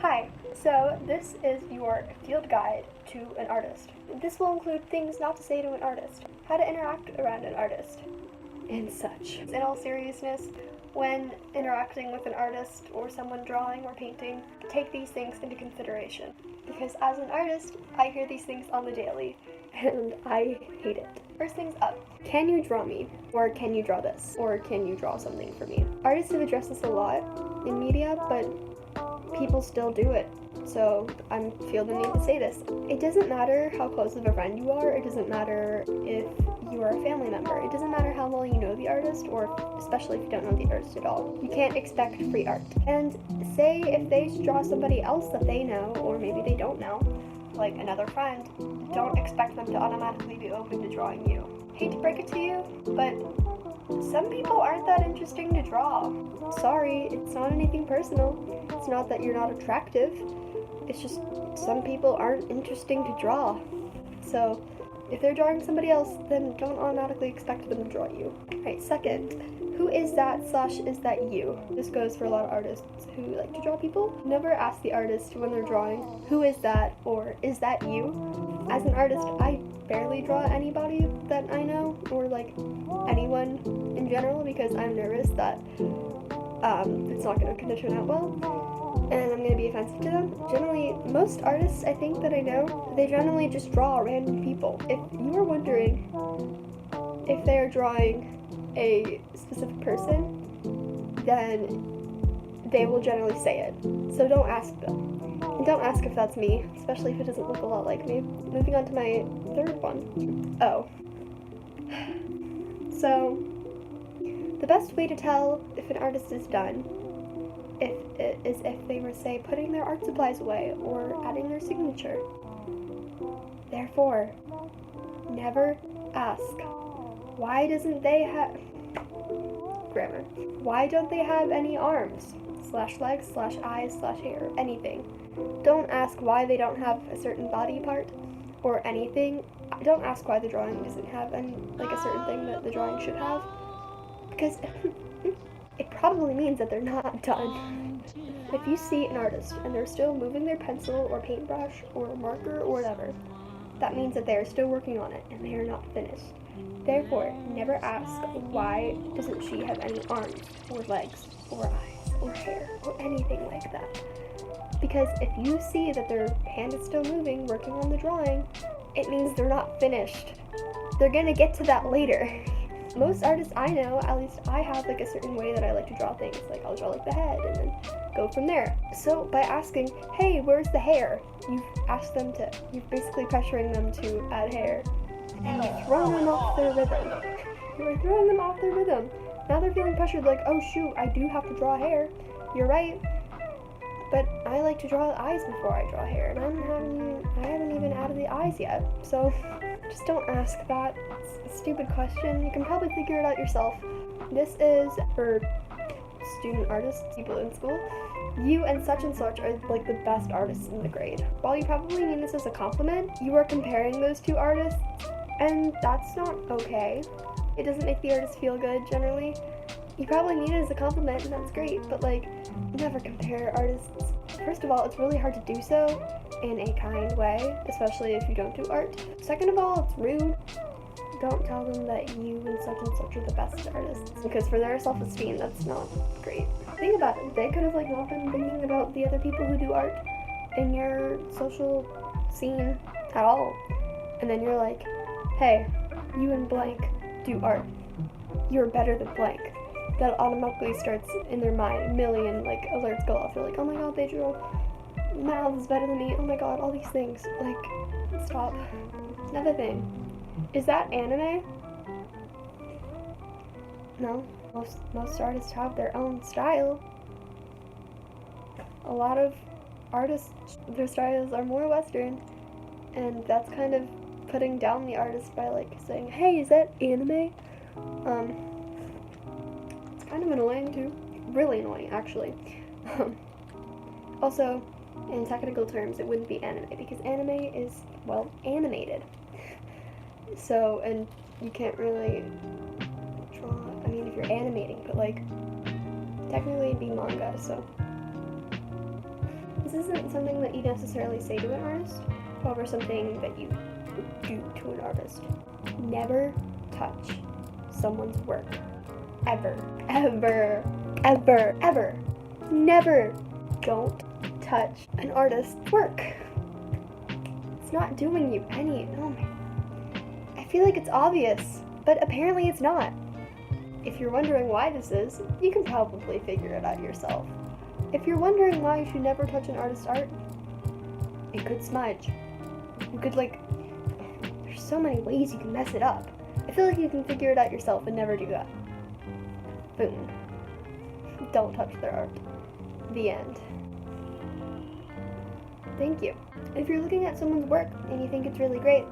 Hi, so this is your field guide to an artist. This will include things not to say to an artist, how to interact around an artist, and such. In all seriousness, when interacting with an artist or someone drawing or painting, take these things into consideration. Because as an artist, I hear these things on the daily, and I hate it. First things up, can you draw me? Or can you draw this? Or can you draw something for me? Artists have addressed this a lot in media, but people still do it. So I feel the need to say this. It doesn't matter how close of a friend you are. It doesn't matter if you are a family member. It doesn't matter how well you know the artist, or especially if you don't know the artist at all. You can't expect free art. And say if they draw somebody else that they know, or maybe they don't know, like another friend, don't expect them to automatically be open to drawing you. Hate to break it to you, but some people aren't that interesting to draw. Sorry, it's not anything personal. It's not that you're not attractive. It's just some people aren't interesting to draw. So if they're drawing somebody else, then don't automatically expect them to draw you. Alright, second, who is that / is that you? This goes for a lot of artists who like to draw people. Never ask the artist when they're drawing, who is that, or is that you? As an artist, I barely draw anybody that I know, or like anyone in general, because I'm nervous that it's not going to turn out well, and I'm going to be offensive to them. Generally, most artists I think that I know, they generally just draw random people. If you are wondering if they are drawing a specific person, then they will generally say it. So don't ask them. And don't ask if that's me, especially if it doesn't look a lot like me. Moving on to my third one. Oh. So, the best way to tell if an artist is done is if they were, say, putting their art supplies away or adding their signature. Therefore, never ask, why doesn't they have... Grammar. Why don't they have any arms? /legs, /eyes, /hair, anything. Don't ask why they don't have a certain body part or anything. Don't ask why the drawing doesn't have any, like, a certain thing that the drawing should have, because it probably means that they're not done. If you see an artist and they're still moving their pencil or paintbrush or marker or whatever, that means that they are still working on it and they are not finished. Therefore, never ask, why doesn't she have any arms or legs or eyes or hair or anything like that? Because if you see that their hand is still moving, working on the drawing, it means they're not finished. They're gonna get to that later. Most artists I know, at least I have like a certain way that I like to draw things. Like I'll draw like the head and then go from there. So by asking, hey, where's the hair? You've asked them to, you're basically pressuring them to add hair. And you're throwing them off their rhythm. You're throwing them off their rhythm. Now they're feeling pressured like, oh shoot, I do have to draw hair. You're right. But I like to draw the eyes before I draw hair, and I haven't even added the eyes yet. So just don't ask that. It's a stupid question. You can probably figure it out yourself. This is for student artists, people in school. You and such are like the best artists in the grade. While you probably mean this as a compliment, you are comparing those two artists, and that's not okay. It doesn't make the artist feel good generally. You probably mean it as a compliment, and that's great, but like, never compare artists. First of all, it's really hard to do so in a kind way, especially if you don't do art. Second of all, it's rude. Don't tell them that you and such are the best artists, because for their self-esteem, that's not great. Think about it. They could have like not been thinking about the other people who do art in your social scene at all. And then you're like, hey, you and blank do art. You're better than blank. That automatically starts in their mind, a million like alerts go off. They're like, oh my god, they drew mouths better than me. Oh my god, all these things. Like, stop. Another thing. Is that anime? No. Most artists have their own style. A lot of artists, their styles are more Western, and that's kind of putting down the artist by like saying, hey, is that anime? It's kind of annoying too. Really annoying, actually. Also, in technical terms, it wouldn't be anime, because anime is, well, animated. So, and you can't really draw, I mean, if you're animating, but like, technically it'd be manga, so This isn't something that you necessarily say to an artist, however, something that you would do to an artist. Never touch someone's work. Ever. Ever. Ever. Ever. Never. Don't touch an artist's work. It's not doing you any. Oh my. I feel like it's obvious, but apparently it's not. If you're wondering why this is, you can probably figure it out yourself. If you're wondering why you should never touch an artist's art, it could smudge. You could there's so many ways you can mess it up. I feel like you can figure it out yourself and never do that. Boom. Don't touch their art. The end. Thank you. If you're looking at someone's work and you think it's really great,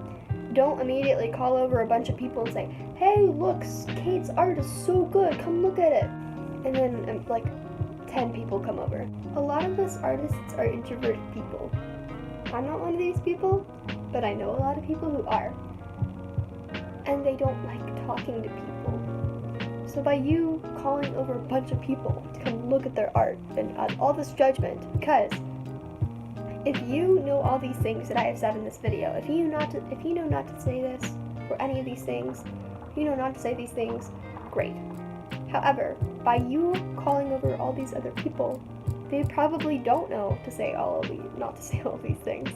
don't immediately call over a bunch of people and say, hey, look, Kate's art is so good, come look at it. And then 10 people come over. A lot of us artists are introverted people. I'm not one of these people, but I know a lot of people who are. And they don't like talking to people. So by you calling over a bunch of people to come look at their art and add all this judgment, because if you know all these things that I have said in this video, if you know not to say this or any of these things, if you know not to say these things, great. However, by you calling over all these other people, they probably don't know not to say all these things.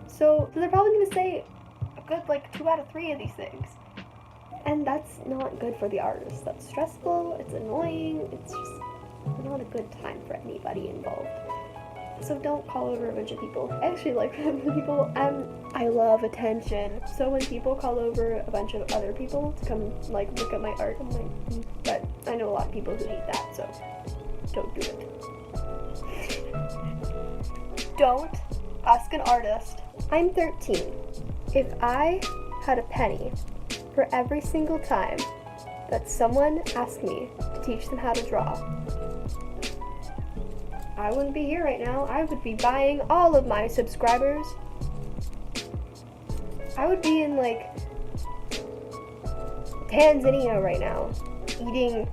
So they're probably going to say a good 2 out of 3 of these things. And that's not good for the artist. That's stressful, it's annoying, it's just not a good time for anybody involved. So don't call over a bunch of people. I actually like people. I love attention. So when people call over a bunch of other people to come look at my art, I'm like, but I know a lot of people who hate that, so don't do it. Don't ask an artist. I'm 13. If I had a penny for every single time that someone asked me to teach them how to draw, I wouldn't be here right now. I would be buying all of my subscribers. I would be in Tanzania right now, eating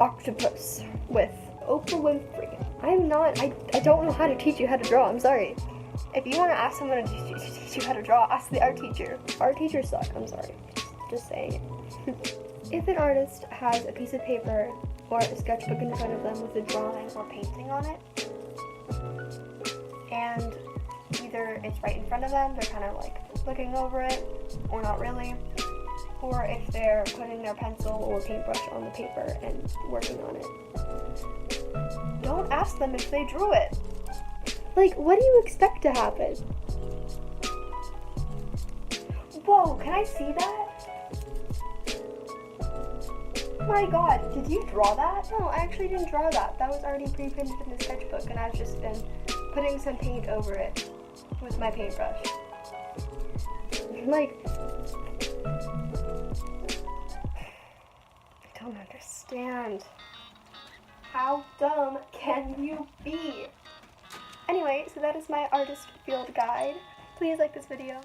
octopus with Oprah Winfrey. I don't know how to teach you how to draw, I'm sorry. If you want to ask someone to teach you how to draw, ask the art teacher. Art teachers suck, I'm sorry. Just saying it. If an artist has a piece of paper or a sketchbook in front of them with a drawing or painting on it, and either it's right in front of them, they're kind of looking over it, or not really, or if they're putting their pencil or paintbrush on the paper and working on it, don't ask them if they drew it. What do you expect to happen? Whoa, can I see that? My god, did you draw that? No, I actually didn't draw that. That was already pre-printed in the sketchbook, and I've just been putting some paint over it with my paintbrush. I don't understand. How dumb can you be? Anyway, so that is my artist field guide. Please like this video.